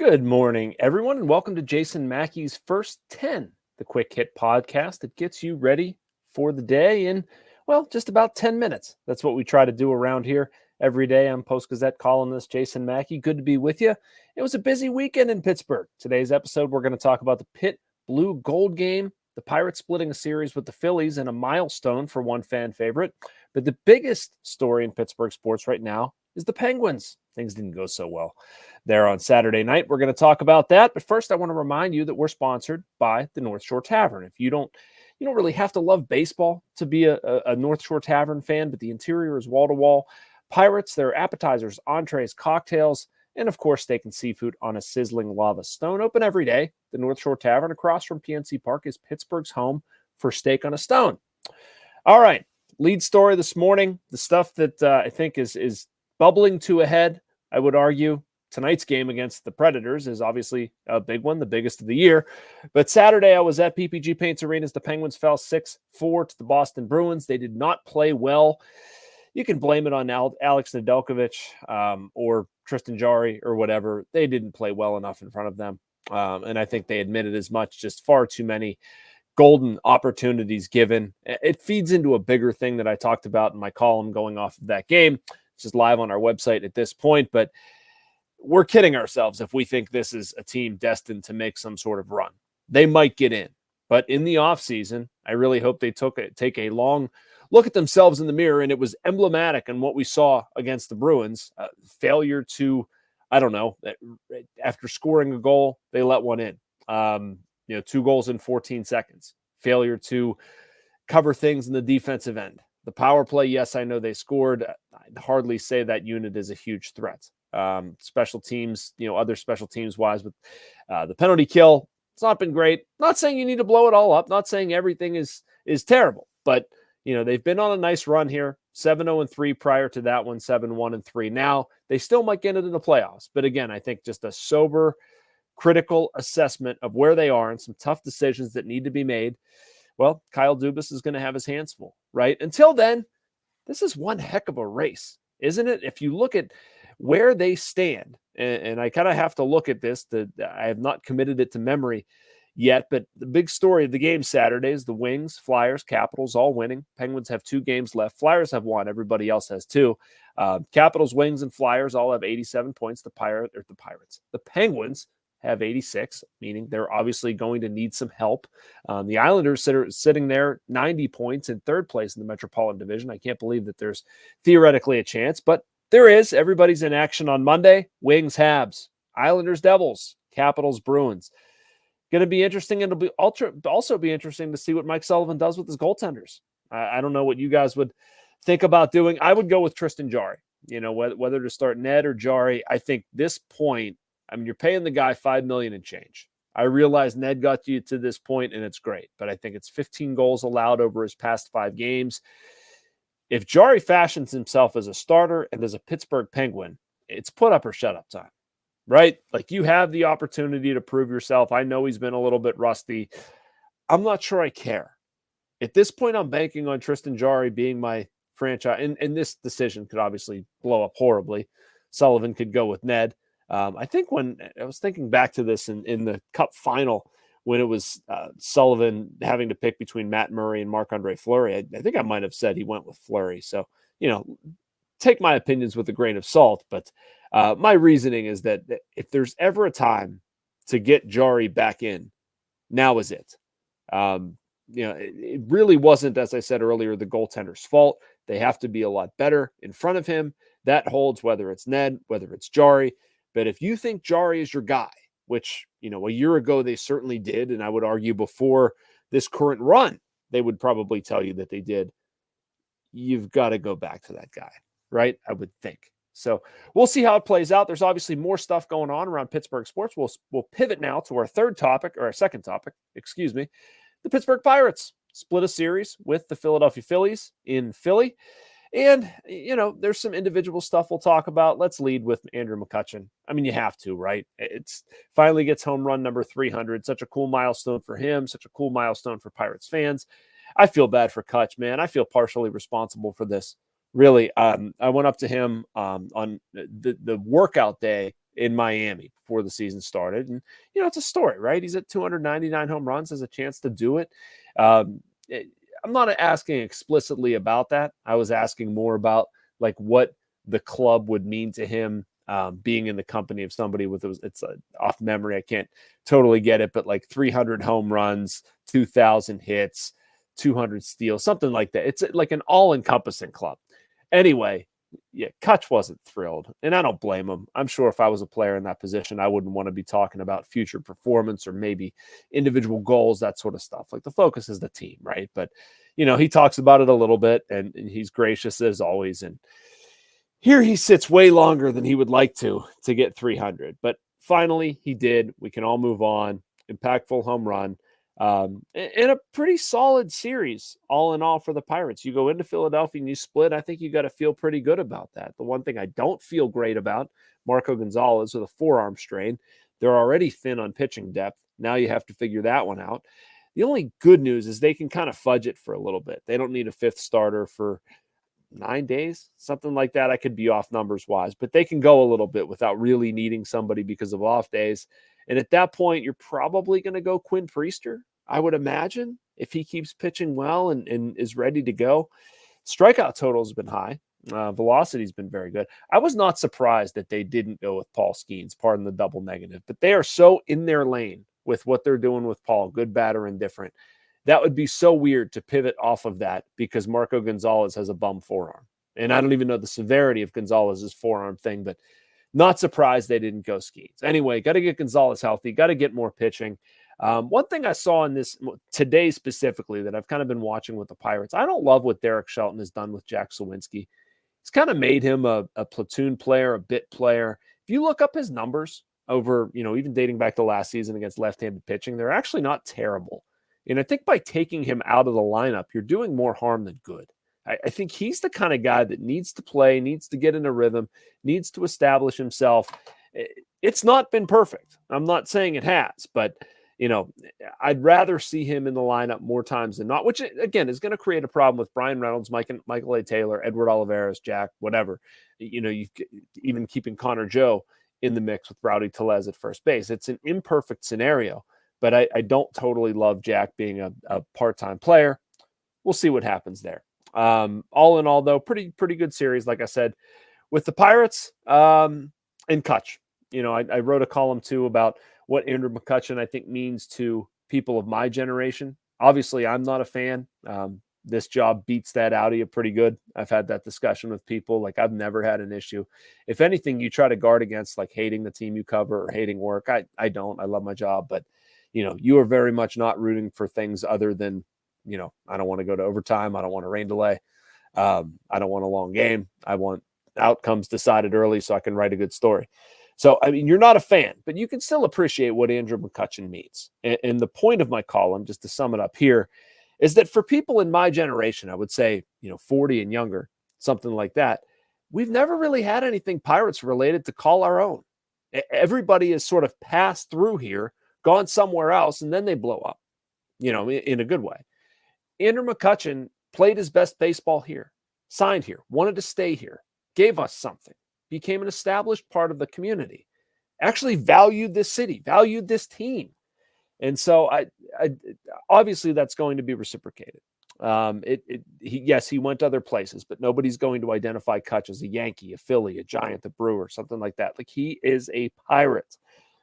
Good morning, everyone, and welcome to Jason Mackey's First 10, the quick hit podcast that gets you ready for the day in, well, just about 10 minutes. That's what we try to do around here every day. I'm Post-Gazette columnist Jason Mackey. Good to be with you. It was a busy weekend in Pittsburgh. Today's episode, we're going to talk about the Pitt Blue-Gold game, the Pirates splitting a series with the Phillies, and a milestone for one fan favorite. But the biggest story in Pittsburgh sports right now is the Penguins. Things didn't go so well there on Saturday night. We're going to talk about that. But first, I want to remind you that we're sponsored by the North Shore Tavern. If you don't really have to love baseball to be a North Shore Tavern fan, but the interior is wall-to-wall. Pirates, their appetizers, entrees, cocktails, and of course, steak and seafood on a sizzling lava stone. Open every day. The North Shore Tavern across from PNC Park is Pittsburgh's home for steak on a stone. All right, lead story this morning, the stuff that I think is bubbling to a head, I would argue. Tonight's game against the Predators is obviously a big one, the biggest of the year. But Saturday, I was at PPG Paints Arena as the Penguins fell 6-4 to the Boston Bruins. They did not play well. You can blame it on Alex Nedeljkovic or Tristan Jarry or whatever. They didn't play well enough in front of them. And I think they admitted as much, just far too many golden opportunities given. It feeds into a bigger thing that I talked about in my column going off of that game. It's just live on our website at this point, but we're kidding ourselves if we think this is a team destined to make some sort of run. They might get in, but in the offseason, I really hope they take a long look at themselves in the mirror, and it was emblematic in what we saw against the Bruins. Failure to, after scoring a goal, they let one in. 2 goals in 14 seconds. Failure to cover things in the defensive end. The power play, yes, I know they scored. I'd hardly say that unit is a huge threat. Special teams, other special teams wise with the penalty kill, it's not been great. Not saying you need to blow it all up. Not saying everything is terrible, but they've been on a nice run here. 7-0-3 prior to that one, 7-1-3. Now they still might get into the playoffs, but again, I think just a sober, critical assessment of where they are and some tough decisions that need to be made. Well, Kyle Dubas is going to have his hands full, right? Until then, this is one heck of a race, isn't it? If you look at where they stand, and I kind of have to look at this, I have not committed it to memory yet, but the big story of the game Saturday is the Wings, Flyers, Capitals all winning. Penguins have 2 games left. Flyers have 1. Everybody else has 2. Capitals, Wings, and Flyers all have 87 points. The Penguins have 86, meaning they're obviously going to need some help. The Islanders sitting there 90 points in 3rd place in the Metropolitan Division. I can't believe that there's theoretically a chance, but there is. Everybody's in action on Monday. Wings, Habs, Islanders, Devils, Capitals, Bruins. Going to be interesting. It'll be also be interesting to see what Mike Sullivan does with his goaltenders. I don't know what you guys would think about doing. I would go with Tristan Jarry. Whether to start Ned or Jarry. I think this point, you're paying the guy $5 million and change. I realize Ned got you to this point, and it's great, but I think it's 15 goals allowed over his past 5 games. If Jarry fashions himself as a starter and as a Pittsburgh Penguin, it's put up or shut up time, right? Like, you have the opportunity to prove yourself. I know he's been a little bit rusty. I'm not sure I care. At this point, I'm banking on Tristan Jarry being my franchise, and this decision could obviously blow up horribly. Sullivan could go with Ned. I think when I was thinking back to this in the Cup final, when it was Sullivan having to pick between Matt Murray and Marc-Andre Fleury, I think I might have said he went with Fleury. So, take my opinions with a grain of salt. But my reasoning is that if there's ever a time to get Jarry back in, now is it. It really wasn't, as I said earlier, the goaltender's fault. They have to be a lot better in front of him. That holds whether it's Ned, whether it's Jarry. But if you think Jarry is your guy, which, a year ago they certainly did, and I would argue before this current run, they would probably tell you that they did, you've got to go back to that guy, right? I would think. So we'll see how it plays out. There's obviously more stuff going on around Pittsburgh sports. We'll pivot now to our second topic, the Pittsburgh Pirates split a series with the Philadelphia Phillies in Philly. And, there's some individual stuff we'll talk about. Let's lead with Andrew McCutchen. You have to, right? It's finally gets home run number 300. Such a cool milestone for him. Such a cool milestone for Pirates fans. I feel bad for Kutch, man. I feel partially responsible for this. Really, I went up to him on the workout day in Miami before the season started. And, it's a story, right? He's at 299 home runs, has a chance to do it. I'm not asking explicitly about that. I was asking more about like what the club would mean to him, being in the company of somebody with it's off memory. I can't totally get it, but like 300 home runs, 2,000 hits, 200 steals, something like that. It's like an all-encompassing club. Anyway, yeah, Kutch wasn't thrilled, and I don't blame him. I'm sure if I was a player in that position, I wouldn't want to be talking about future performance or maybe individual goals, that sort of stuff. Like the focus is the team, right? But, he talks about it a little bit, and he's gracious as always. And here he sits way longer than he would like to get 300. But finally, he did. We can all move on. Impactful home run. In a pretty solid series, all in all, for the Pirates. You go into Philadelphia and you split. I think you got to feel pretty good about that. The one thing I don't feel great about, Marco Gonzales with a forearm strain. They're already thin on pitching depth. Now you have to figure that one out. The only good news is they can kind of fudge it for a little bit. They don't need a fifth starter for 9 days, something like that. I could be off numbers wise, but they can go a little bit without really needing somebody because of off days. And at that point, you're probably going to go Quinn Priester, I would imagine, if he keeps pitching well and is ready to go. Strikeout total has been high. Velocity has been very good. I was not surprised that they didn't go with Paul Skenes, pardon the double negative, but they are so in their lane with what they're doing with Paul, good, bad, or indifferent. That would be so weird to pivot off of that because Marco Gonzales has a bum forearm. And I don't even know the severity of Gonzalez's forearm thing, but not surprised they didn't go Skenes. Anyway, got to get Gonzales healthy, got to get more pitching. One thing I saw in this today specifically that I've kind of been watching with the Pirates, I don't love what Derek Shelton has done with Jack Sawinski. He's kind of made him a platoon player, a bit player. If you look up his numbers over, even dating back to last season against left-handed pitching, they're actually not terrible. And I think by taking him out of the lineup, you're doing more harm than good. I think he's the kind of guy that needs to play, needs to get in a rhythm, needs to establish himself. It's not been perfect. I'm not saying it has, but, I'd rather see him in the lineup more times than not, which, again, is going to create a problem with Brian Reynolds, Michael A. Taylor, Edward Olivares, Jack, whatever. You even keeping Connor Joe in the mix with Rowdy Tellez at first base. It's an imperfect scenario. But I don't totally love Jack being a part-time player. We'll see what happens there. All in all, though, pretty good series, like I said, with the Pirates and Kutch. I wrote a column, too, about what Andrew McCutchen, I think, means to people of my generation. Obviously, I'm not a fan. This job beats that out of you pretty good. I've had that discussion with people. Like, I've never had an issue. If anything, you try to guard against, like, hating the team you cover or hating work. I don't. I love my job, but you are very much not rooting for things other than, I don't want to go to overtime. I don't want a rain delay. I don't want a long game. I want outcomes decided early so I can write a good story. So, you're not a fan, but you can still appreciate what Andrew McCutchen means. And the point of my column, just to sum it up here, is that for people in my generation, I would say, 40 and younger, something like that, we've never really had anything Pirates related to call our own. Everybody has sort of passed through here, gone somewhere else, and then they blow up, in a good way. Andrew McCutchen played his best baseball here, signed here, wanted to stay here, gave us something, became an established part of the community, actually valued this city, valued this team. And so I obviously that's going to be reciprocated. Yes, he went to other places, but nobody's going to identify Kutch as a Yankee, a Philly, a Giant, a Brewer, something like that. Like, he is a Pirate.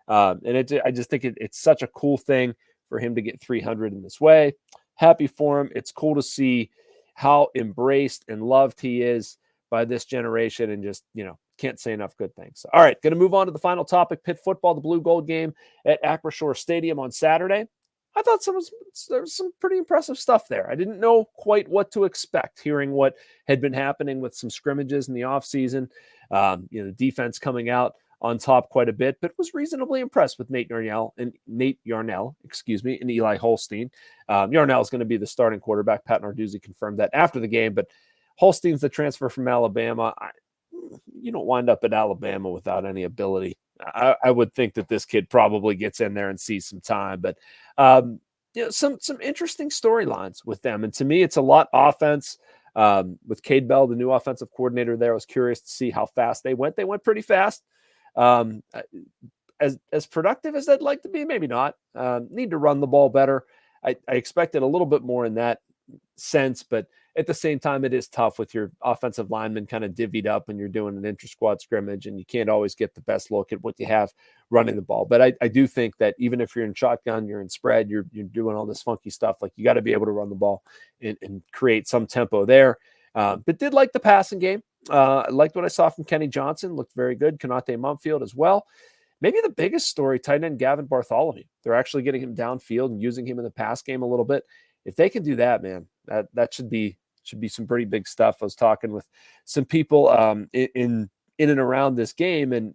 And I just think it's such a cool thing for him to get 300 in this way. Happy for him. It's cool to see how embraced and loved he is by this generation, and just, can't say enough good things. So, all right, going to move on to the final topic, Pitt football, the Blue-Gold game at Acrisure Stadium on Saturday. I thought there was some pretty impressive stuff there. I didn't know quite what to expect, hearing what had been happening with some scrimmages in the offseason, the defense coming out on top quite a bit, but was reasonably impressed with Nate Yarnell, and Eli Holstein. Yarnell is going to be the starting quarterback. Pat Narduzzi confirmed that after the game, but Holstein's the transfer from Alabama. You don't wind up at Alabama without any ability. I would think that this kid probably gets in there and sees some time, but some interesting storylines with them. And to me, it's a lot offense. With Kade Bell, the new offensive coordinator there, I was curious to see how fast they went. They went pretty fast. As productive as I'd like to be, maybe not. Need to run the ball better. I expected a little bit more in that sense, but at the same time, it is tough with your offensive lineman kind of divvied up and you're doing an inter-squad scrimmage and you can't always get the best look at what you have running the ball. But I do think that even if you're in shotgun, you're in spread, you're doing all this funky stuff, like you got to be able to run the ball and create some tempo there. But did like the passing game. I liked what I saw from Kenny Johnson. Looked very good. Konate Mumfield as well. Maybe the biggest story, tight end Gavin Bartholomew. They're actually getting him downfield and using him in the pass game a little bit. If they can do that, man, that should be some pretty big stuff. I was talking with some people in and around this game, and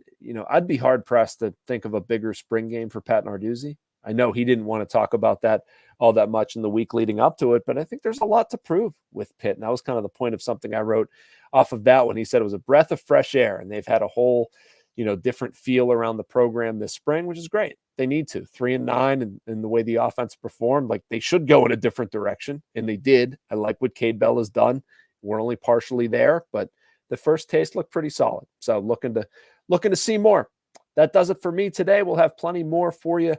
I'd be hard pressed to think of a bigger spring game for Pat Narduzzi. I know he didn't want to talk about that all that much in the week leading up to it, but I think there's a lot to prove with Pitt. And that was kind of the point of something I wrote off of that when he said it was a breath of fresh air, and they've had a whole different feel around the program this spring, which is great. They need to 3-9 and the way the offense performed, like they should go in a different direction. And they did. I like what Kade Bell has done. We're only partially there, but the first taste looked pretty solid. So looking to see more. That does it for me today. We'll have plenty more for you.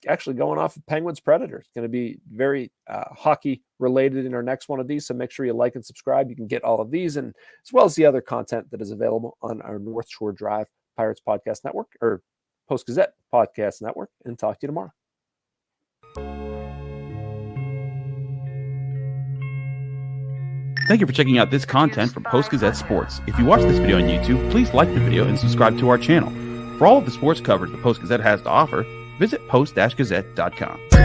Actually going off of Penguins Predators. Going to be very hockey related in our next one of these. So make sure you like and subscribe. You can get all of these and as well as the other content that is available on our North Shore Drive Pirates Podcast Network or Post-Gazette Podcast Network, and talk to you tomorrow. Thank you for checking out this content from Post-Gazette Sports. If you watch this video on YouTube, please like the video and subscribe to our channel. For all of the sports coverage the Post-Gazette has to offer, visit post-gazette.com.